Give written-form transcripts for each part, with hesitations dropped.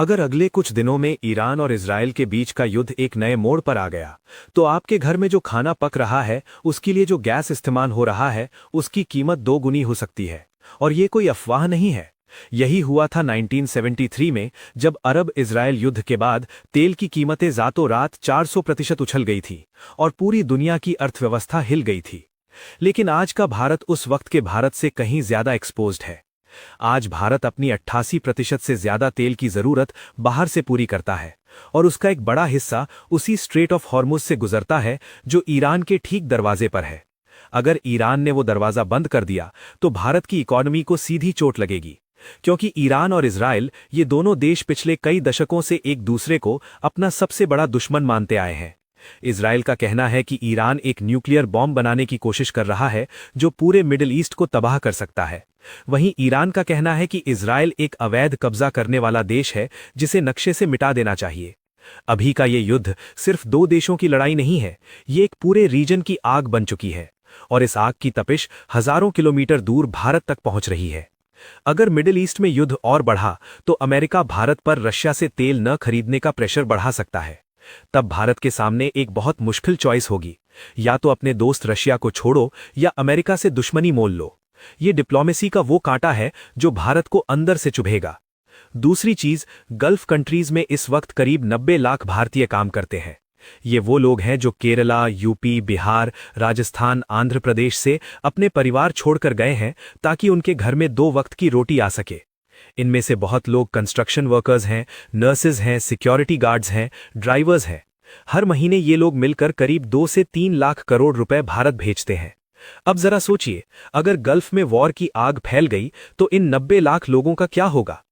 अगर अगले कुछ दिनों में ईरान और इजराइल के बीच का युद्ध एक नए मोड़ पर आ गया, तो आपके घर में जो खाना पक रहा है, उसके लिए जो गैस इस्तेमाल हो रहा है, उसकी कीमत 2 गुनी हो सकती है। और ये कोई अफवाह नहीं है। यही हुआ था 1973 में, जब अरब इजराइल युद्ध के बाद तेल की कीमतें रातों रात 400% उछल गई थी और पूरी दुनिया की अर्थव्यवस्था हिल गई थी। लेकिन आज का भारत उस वक्त के भारत से कहीं ज्यादा एक्सपोज्ड है। आज भारत अपनी 88% से ज्यादा तेल की जरूरत बाहर से पूरी करता है, और उसका एक बड़ा हिस्सा उसी स्ट्रेट ऑफ हॉर्मुज से गुजरता है जो ईरान के ठीक दरवाजे पर है। अगर ईरान ने वो दरवाजा बंद कर दिया तो भारत की इकॉनमी को सीधी चोट लगेगी, क्योंकि ईरान और इजराइल ये दोनों देश पिछले कई दशकों से एक दूसरे को अपना सबसे बड़ा दुश्मन मानते आए हैं। इजराइल का कहना है कि ईरान एक न्यूक्लियर बॉम्ब बनाने की कोशिश कर रहा है जो पूरे मिडिल ईस्ट को तबाह कर सकता है। वहीं ईरान का कहना है कि इजराइल एक अवैध कब्जा करने वाला देश है जिसे नक्शे से मिटा देना चाहिए। अभी का ये युद्ध सिर्फ 2 देशों की लड़ाई नहीं है, ये एक पूरे रीजन की आग बन चुकी है, और इस आग की तपिश हजारों किलोमीटर दूर भारत तक पहुंच रही है। अगर मिडिल ईस्ट में युद्ध और बढ़ा तो अमेरिका भारत पर रशिया से तेल न खरीदने का प्रेशर बढ़ा सकता है। तब भारत के सामने एक बहुत मुश्किल चॉइस होगी, या तो अपने दोस्त रशिया को छोड़ो या अमेरिका से दुश्मनी मोल लो। ये डिप्लोमेसी का वो कांटा है जो भारत को अंदर से चुभेगा। दूसरी चीज, गल्फ कंट्रीज में इस वक्त करीब 90 लाख भारतीय काम करते हैं। ये वो लोग हैं जो केरला, यूपी, बिहार, राजस्थान, आंध्र प्रदेश से अपने परिवार छोड़कर गए हैं ताकि उनके घर में 2 वक्त की रोटी आ सके। इनमें से बहुत लोग कंस्ट्रक्शन वर्कर्स हैं, नर्सेज हैं, सिक्योरिटी गार्ड्स हैं, ड्राइवर्स हैं। हर महीने ये लोग मिलकर करीब 2 से 3 लाख करोड़ रुपए भारत भेजते हैं। अब जरा सोचिए, अगर गल्फ में वॉर की आग फैल गई तो इन 90 लाख लोगों का क्या होगा?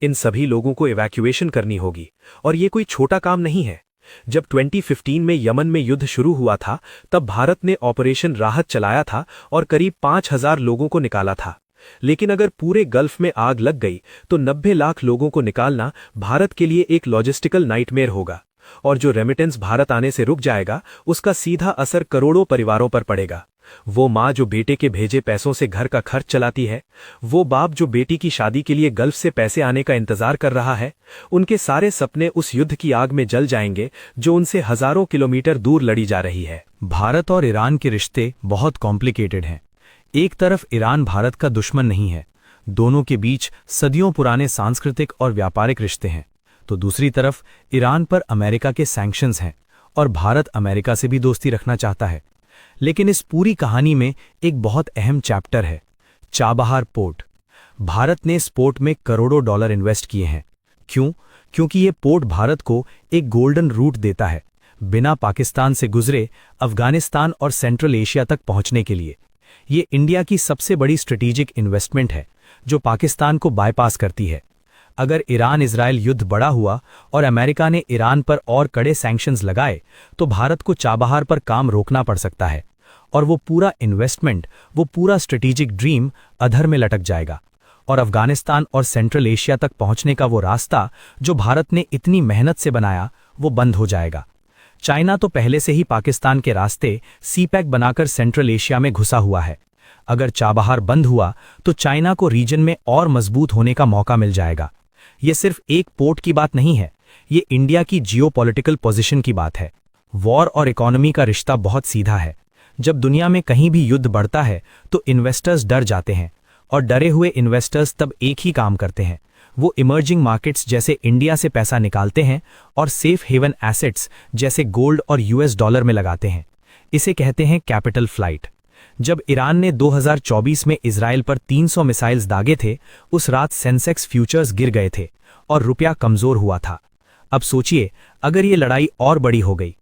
इन सभी लोगों को इवैक्यूएशन करनी होगी, और ये कोई छोटा काम नहीं है। जब 2015 में यमन में युद्ध शुरू हुआ था, तब भारत ने ऑपरेशन राहत चलाया था और करीब 5000 लोगों को निकाला था। लेकिन अगर पूरे गल्फ में आग लग गई तो 90 लाख लोगों को निकालना भारत के लिए एक लॉजिस्टिकल नाइटमेयर होगा, और जो रेमिटेंस भारत आने से रुक जाएगा उसका सीधा असर करोड़ों परिवारों पर पड़ेगा। वो माँ जो बेटे के भेजे पैसों से घर का खर्च चलाती है, वो बाप जो बेटी की शादी के लिए गल्फ से पैसे आने का इंतजार कर रहा है, उनके सारे सपने उस युद्ध की आग में जल जाएंगे जो उनसे हजारों किलोमीटर दूर लड़ी जा रही है। भारत और ईरान के रिश्ते बहुत कॉम्प्लिकेटेड हैं। एक तरफ ईरान भारत का दुश्मन नहीं है, दोनों के बीच सदियों पुराने सांस्कृतिक और व्यापारिक रिश्ते हैं। तो दूसरी तरफ ईरान पर अमेरिका के सैंक्शंस हैं और भारत अमेरिका से भी दोस्ती रखना चाहता है। लेकिन इस पूरी कहानी में एक बहुत अहम चैप्टर है, चाबहार पोर्ट। भारत ने इस पोर्ट में करोड़ों डॉलर इन्वेस्ट किए हैं। क्यों? क्योंकि ये पोर्ट भारत को एक गोल्डन रूट देता है, बिना पाकिस्तान से गुजरे अफगानिस्तान और सेंट्रल एशिया तक पहुंचने के लिए। ये इंडिया की सबसे बड़ी स्ट्रेटेजिक इन्वेस्टमेंट है जो पाकिस्तान को बाईपास करती है। अगर ईरान इजराइल युद्ध बड़ा हुआ और अमेरिका ने ईरान पर और कड़े सैंक्शंस लगाए तो भारत को चाबहार पर काम रोकना पड़ सकता है, और वो पूरा इन्वेस्टमेंट, वो पूरा स्ट्रेटेजिक ड्रीम अधर में लटक जाएगा, और अफगानिस्तान और सेंट्रल एशिया तक पहुंचने का वो रास्ता जो भारत ने इतनी मेहनत से बनाया वो बंद हो जाएगा। चाइना तो पहले से ही पाकिस्तान के रास्ते सीपैक बनाकर सेंट्रल एशिया में घुसा हुआ है। अगर चाबहार बंद हुआ तो चाइना को रीजन में और मजबूत होने का मौका मिल जाएगा। ये सिर्फ एक पोर्ट की बात नहीं है, ये इंडिया की जियोपॉलिटिकल पोजीशन की बात है। वॉर और इकोनॉमी का रिश्ता बहुत सीधा है। जब दुनिया में कहीं भी युद्ध बढ़ता है तो इन्वेस्टर्स डर जाते हैं, और डरे हुए इन्वेस्टर्स तब एक ही काम करते हैं, वो इमर्जिंग मार्केट्स जैसे इंडिया से पैसा निकालते हैं और सेफ हेवन एसेट्स जैसे गोल्ड और यूएस डॉलर में लगाते हैं। इसे कहते हैं कैपिटल फ्लाइट। जब ईरान ने 2024 में इजराइल पर 300 मिसाइल्स दागे थे, उस रात सेंसेक्स फ्यूचर्स गिर गए थे और रुपया कमजोर हुआ था। अब सोचिए, अगर ये लड़ाई और बड़ी हो गई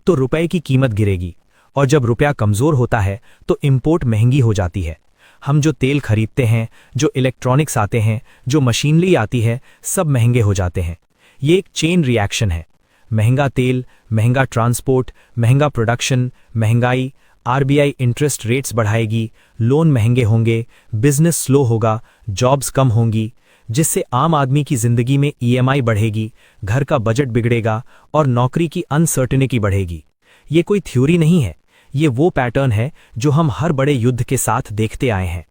तो रुपए की कीमत गिरेगी, और जब रुपया कमजोर होता है तो इंपोर्ट महंगी हो जाती है। हम जो तेल खरीदते हैं, जो इलेक्ट्रॉनिक्स आते हैं, जो मशीनरी आती है, सब महंगे हो जाते हैं। ये एक चेन रिएक्शन है। महंगा तेल, महंगा ट्रांसपोर्ट, महंगा प्रोडक्शन, महंगाई, आरबीआई इंटरेस्ट रेट्स बढ़ाएगी, लोन महंगे होंगे, बिजनेस स्लो होगा, जॉब्स कम होंगी, जिससे आम आदमी की जिंदगी में ईएमआई बढ़ेगी, घर का बजट बिगड़ेगा और नौकरी की अनसर्टेनिटी बढ़ेगी। ये कोई थ्योरी नहीं है, ये वो पैटर्न है जो हम हर बड़े युद्ध के साथ देखते आए हैं।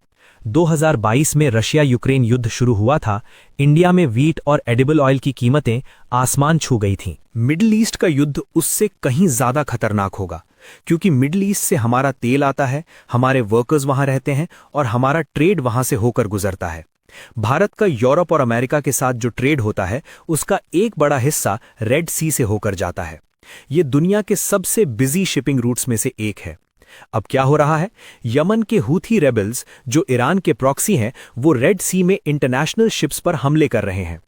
2022 में रशिया यूक्रेन युद्ध शुरू हुआ था, इंडिया में वीट और एडिबल ऑयल की कीमतें आसमान छू गई थीं। मिडिल ईस्ट का युद्ध उससे कहीं ज्यादा खतरनाक होगा, क्योंकि मिडिल ईस्ट से हमारा तेल आता है, हमारे वर्कर्स वहां रहते हैं और हमारा ट्रेड वहां से होकर गुजरता है। भारत का यूरोप और अमेरिका के साथ जो ट्रेड होता है उसका एक बड़ा हिस्सा रेड सी से होकर जाता है। ये दुनिया के सबसे बिजी शिपिंग रूट्स में से एक है। अब क्या हो रहा है? यमन के हूथी रेबल्स जो ईरान के प्रॉक्सी हैं, वो रेड सी में इंटरनेशनल शिप्स पर हमले कर रहे हैं।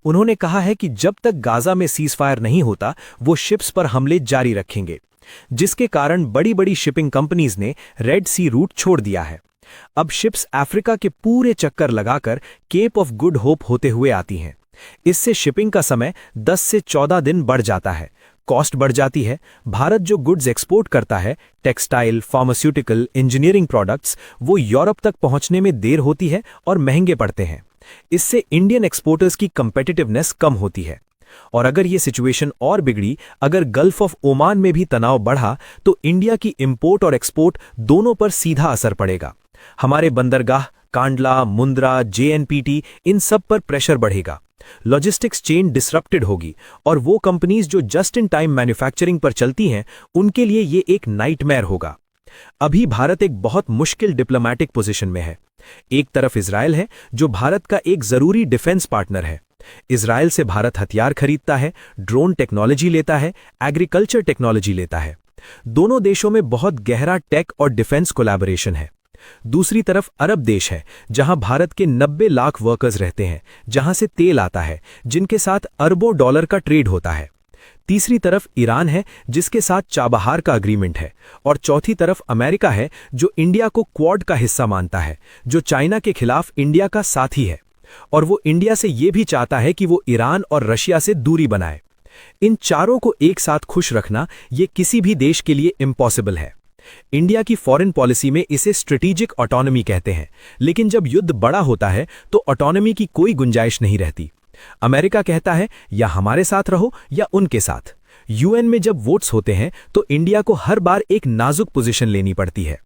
उन्होंने कहा है कि जब तक गाजा में सीजफायर नहीं होता वो शिप्स पर हमले जारी रखेंगे, जिसके कारण बड़ी बड़ी शिपिंग कंपनीज ने रेड सी रूट छोड़ दिया है। अब शिप्स अफ्रीका के पूरे चक्कर लगाकर केप ऑफ गुड होप होते हुए आती हैं। इससे शिपिंग का समय 10 से 14 दिन बढ़ जाता है, कॉस्ट बढ़ जाती है। भारत जो गुड्स एक्सपोर्ट करता है, टेक्सटाइल, फार्मास्यूटिकल, इंजीनियरिंग प्रोडक्ट्स, वो यूरोप तक पहुंचने में देर होती है और महंगे पड़ते हैं। इससे इंडियन एक्सपोर्टर्स की कंपेटिटिवनेस कम होती है। और अगर ये सिचुएशन और बिगड़ी, अगर गल्फ ऑफ ओमान में भी तनाव बढ़ा, तो इंडिया की इंपोर्ट और एक्सपोर्ट दोनों पर सीधा असर पड़ेगा। हमारे बंदरगाह कांडला, मुंद्रा, जेएनपीटी, इन सब पर प्रेशर बढ़ेगा। लॉजिस्टिक्स चेन डिसरप्टेड होगी और वो कंपनीज जो जस्ट इन टाइम मैन्युफैक्चरिंग पर चलती हैं, उनके लिए ये एक नाइटमेयर होगा। अभी भारत एक बहुत मुश्किल डिप्लोमैटिक पोजीशन में है। एक तरफ इजराइल है जो भारत का एक जरूरी डिफेंस पार्टनर है। इजराइल से भारत हथियार खरीदता है, ड्रोन टेक्नोलॉजी लेता है, एग्रीकल्चर टेक्नोलॉजी लेता है। दोनों देशों में बहुत गहरा टेक और डिफेंस कोलैबोरेशन है। दूसरी तरफ अरब देश है जहां भारत के 90 लाख वर्कर्स रहते हैं, जहां से तेल आता है, जिनके साथ अरबों डॉलर का ट्रेड होता है। तीसरी तरफ ईरान है जिसके साथ चाबहार का अग्रीमेंट है। और चौथी तरफ अमेरिका है जो इंडिया को क्वाड का हिस्सा मानता है, जो चाइना के खिलाफ इंडिया का साथी है। और वो इंडिया से ये भी चाहता है कि वो ईरान और रशिया से दूरी बनाए। इन चारों को एक साथ खुश रखना ये किसी भी देश के लिए इम्पॉसिबल है। इंडिया की फॉरेन पॉलिसी में इसे स्ट्रेटेजिक ऑटोनॉमी कहते हैं, लेकिन जब युद्ध बड़ा होता है तो ऑटोनॉमी की कोई गुंजाइश नहीं रहती। अमेरिका कहता है या हमारे साथ रहो या उनके साथ। यूएन में जब वोट्स होते हैं तो इंडिया को हर बार एक नाजुक पोजीशन लेनी पड़ती है।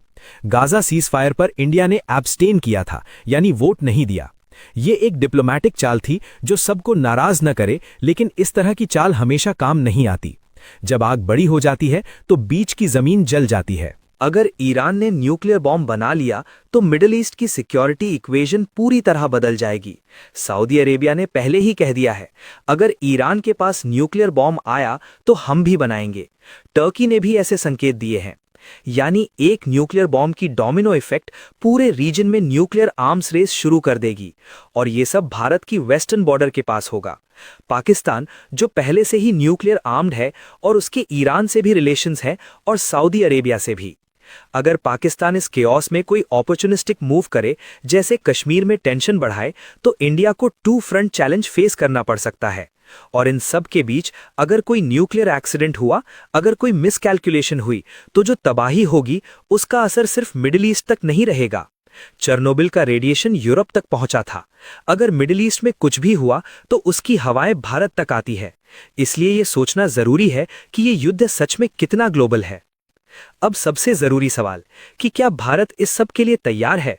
गाजा सीजफायर पर इंडिया ने एब्स्टेन किया था, यानी वोट नहीं दिया। ये एक डिप्लोमैटिक चाल थी जो सबको नाराज न करे, लेकिन इस तरह की चाल हमेशा काम नहीं आती। जब आग बड़ी हो जाती है तो बीच की जमीन जल जाती है। अगर ईरान ने न्यूक्लियर बॉम्ब बना लिया तो मिडिल ईस्ट की सिक्योरिटी इक्वेशन पूरी तरह बदल जाएगी। सऊदी अरेबिया ने पहले ही कह दिया है, अगर ईरान के पास न्यूक्लियर बॉम्ब आया तो हम भी बनाएंगे। टर्की ने भी ऐसे संकेत दिए हैं। यानी एक न्यूक्लियर बॉम्ब की डोमिनो इफेक्ट पूरे रीजन में न्यूक्लियर आर्म्स रेस शुरू कर देगी, और ये सब भारत की वेस्टर्न बॉर्डर के पास होगा। पाकिस्तान जो पहले से ही न्यूक्लियर आर्म्ड है और उसके ईरान से भी रिलेशंस हैं और सऊदी अरेबिया से भी। अगर पाकिस्तान इस केओस में कोई अपॉर्चुनिस्टिक मूव करे, जैसे कश्मीर में टेंशन बढ़ाए, तो इंडिया को 2 फ्रंट चैलेंज फेस करना पड़ सकता है। और इन सब के बीच अगर कोई न्यूक्लियर एक्सीडेंट हुआ, अगर कोई मिसकैलकुलेशन हुई, तो जो तबाही होगी उसका असर सिर्फ मिडिल ईस्ट तक नहीं रहेगा। चेर्नोबिल का रेडिएशन यूरोप तक पहुंचा था। अगर मिडिल ईस्ट में कुछ भी हुआ तो उसकी हवाएं भारत तक आती है। इसलिए यह सोचना जरूरी है कि ये युद्ध सच में कितना ग्लोबल है। अब सबसे जरूरी सवाल कि क्या भारत इस सब के लिए तैयार है?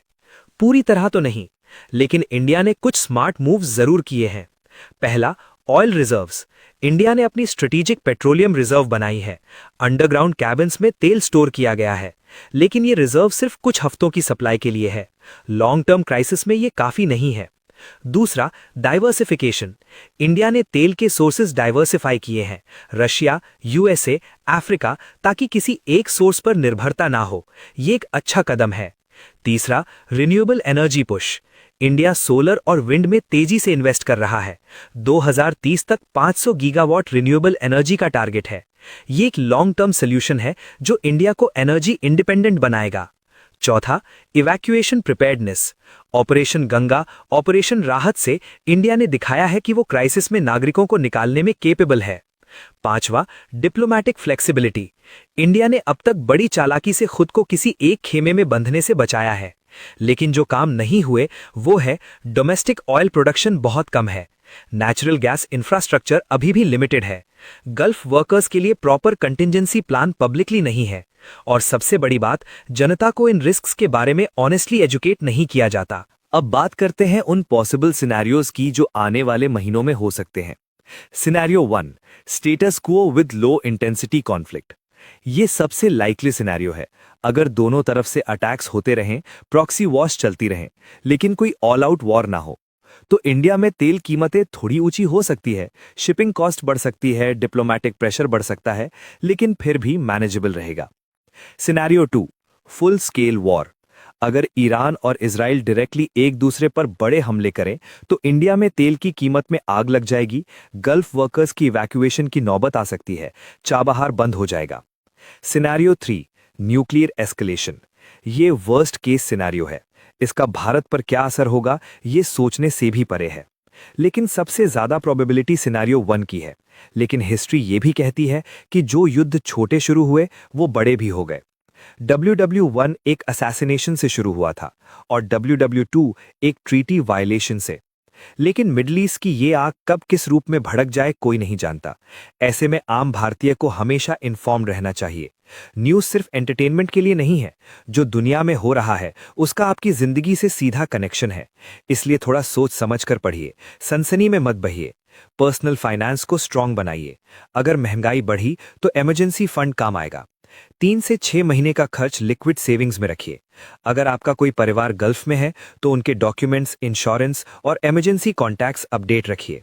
पूरी तरह तो नहीं, लेकिन इंडिया ने कुछ स्मार्ट मूव्स जरूर किए हैं। पहला, ऑयल रिजर्व्स। इंडिया ने अपनी स्ट्रेटेजिक पेट्रोलियम रिजर्व बनाई है। अंडरग्राउंड कैबिन्स में तेल स्टोर किया गया है, लेकिन ये रिजर्व सिर्फ कुछ हफ्तों की सप्लाई के लिए है। लॉन्ग टर्म क्राइसिस में ये काफी नहीं है। दूसरा, डाइवर्सिफिकेशन। इंडिया ने तेल के सोर्सेज डाइवर्सिफाई किए हैं, रशिया, यूएसए, अफ्रीका, ताकि किसी एक सोर्स पर निर्भरता ना हो। ये एक अच्छा कदम है। तीसरा, renewable energy push. India solar और विंड में तेजी से इन्वेस्ट कर रहा है। 2030 तक 500 गीगावाट रिन्यूएबल एनर्जी का टारगेट है। ये एक लॉन्ग टर्म सोल्यूशन है जो इंडिया को एनर्जी इंडिपेंडेंट बनाएगा। चौथा, evacuation preparedness. Operation Ganga, operation राहत से इंडिया ने दिखाया है कि वो क्राइसिस में नागरिकों को निकालने में केपेबल है। पांचवा, डिप्लोमैटिक फ्लेक्सिबिलिटी। इंडिया ने अब तक बड़ी चालाकी से खुद को किसी एक खेमे में बंधने से बचाया है, लेकिन जो काम नहीं हुए वो है डोमेस्टिक ऑयल प्रोडक्शन बहुत कम है। नेचुरल गैस इंफ्रास्ट्रक्चर अभी भी लिमिटेड है। गल्फ वर्कर्स के लिए प्रॉपर कंटिंजेंसी प्लान पब्लिकली नहीं है। और सबसे बड़ी बात, जनता को इन रिस्क्स के बारे में ऑनेस्टली एजुकेट नहीं किया जाता। अब बात करते हैं उन पॉसिबल सिनेरियोज की जो आने वाले महीनों में हो सकते हैं। Scenario 1, status quo with low intensity conflict. ये सबसे लाइकली सिनेरियो है। अगर दोनों तरफ से अटैक्स होते रहें, प्रॉक्सी वॉर्स चलती रहें, लेकिन कोई ऑल आउट वॉर ना हो, तो इंडिया में तेल कीमतें थोड़ी ऊंची हो सकती है, शिपिंग कॉस्ट बढ़ सकती है, डिप्लोमैटिक प्रेशर बढ़ सकता है, लेकिन फिर भी मैनेजेबल रहेगा। Scenario 2, full scale war. अगर ईरान और इजराइल डायरेक्टली एक दूसरे पर बड़े हमले करें तो इंडिया में तेल की कीमत में आग लग जाएगी, गल्फ वर्कर्स की इवैक्यूएशन की नौबत आ सकती है, चाबहार बंद हो जाएगा। Scenario 3, nuclear escalation. ये वर्स्ट केस सिनेरियो है। इसका भारत पर क्या असर होगा ये सोचने से भी परे है। लेकिन सबसे ज्यादा प्रोबेबिलिटी सिनेरियो 1 की है। लेकिन हिस्ट्री ये भी कहती है कि जो युद्ध छोटे शुरू हुए वो बड़े भी हो गए। WW1 एक असैसिनेशन से शुरू हुआ था और WW2 एक ट्रीटी वायलेशन से। लेकिन मिडिल ईस्ट की ये आग कब किस रूप में भड़क जाए कोई नहीं जानता। ऐसे में आम भारतीय को हमेशा इन्फॉर्म रहना चाहिए। न्यूज़ सिर्फ एंटरटेनमेंट के लिए नहीं है, जो दुनिया में हो रहा है उसका आपकी जिंदगी से सीधा कनेक्शन है। इसलिए थोड़ा सोच समझ कर पढ़िए, सनसनी में मत बहिए। पर्सनल फाइनेंस को स्ट्रांग बनाइए। अगर महंगाई बढ़ी तो इमरजेंसी फंड काम आएगा। 3 से 6 महीने का खर्च लिक्विड सेविंग्स में रखिए। अगर आपका कोई परिवार गल्फ में है तो उनके डॉक्यूमेंट्स, इंश्योरेंस और इमरजेंसी कॉन्टैक्ट्स अपडेट रखिए।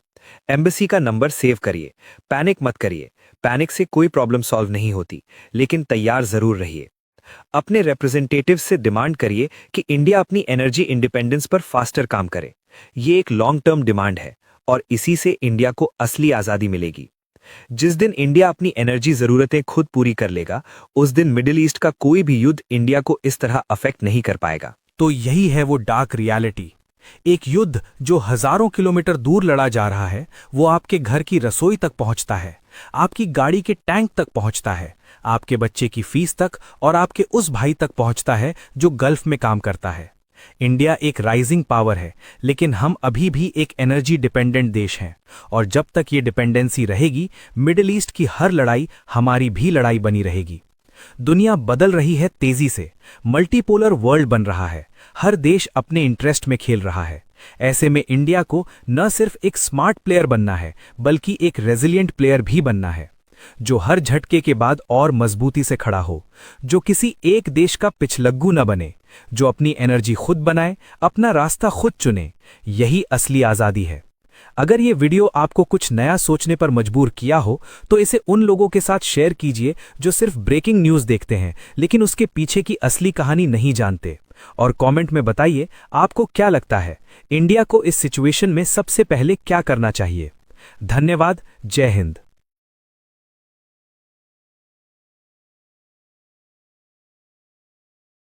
एम्बेसी का नंबर सेव करिए। पैनिक मत करिए, पैनिक से कोई प्रॉब्लम सॉल्व नहीं होती, लेकिन तैयार जरूर रहिए। अपने रिप्रेजेंटेटिव से डिमांड करिए कि इंडिया अपनी एनर्जी इंडिपेंडेंस पर फास्टर काम करे। ये एक लॉन्ग टर्म डिमांड है और इसी से इंडिया को असली आज़ादी मिलेगी। जिस दिन इंडिया अपनी एनर्जी जरूरतें खुद पूरी कर लेगा, उस दिन मिडिल ईस्ट का कोई भी युद्ध इंडिया को इस तरह अफेक्ट नहीं कर पाएगा। तो यही है वो डार्क रियलिटी। एक युद्ध जो हजारों किलोमीटर दूर लड़ा जा रहा है, वो आपके घर की रसोई तक पहुंचता है, आपकी गाड़ी के टैंक तक पहुंचता है, आपके बच्चे की फीस तक और आपके उस भाई तक पहुंचता है जो गल्फ में काम करता है। इंडिया एक राइजिंग पावर है, लेकिन हम अभी भी एक एनर्जी डिपेंडेंट देश हैं, और जब तक ये डिपेंडेंसी रहेगी, मिडिल ईस्ट की हर लड़ाई हमारी भी लड़ाई बनी रहेगी। दुनिया बदल रही है तेजी से, मल्टीपोलर वर्ल्ड बन रहा है, हर देश अपने इंटरेस्ट में खेल रहा है। ऐसे में इंडिया को न सिर्फ एक स्मार्ट प्लेयर बनना है, बल्कि एक रेजिलिएंट प्लेयर भी बनना है, जो हर झटके के बाद और मजबूती से खड़ा हो, जो किसी एक देश का पिछलग्गू न बने, जो अपनी एनर्जी खुद बनाए, अपना रास्ता खुद चुने। यही असली आज़ादी है। अगर ये वीडियो आपको कुछ नया सोचने पर मजबूर किया हो तो इसे उन लोगों के साथ शेयर कीजिए जो सिर्फ ब्रेकिंग न्यूज़ देखते हैं लेकिन उसके पीछे की असली कहानी नहीं जानते। और कमेंट में बताइए आपको क्या लगता है, इंडिया को इस सिचुएशन में सबसे पहले क्या करना चाहिए। धन्यवाद। जय हिंद।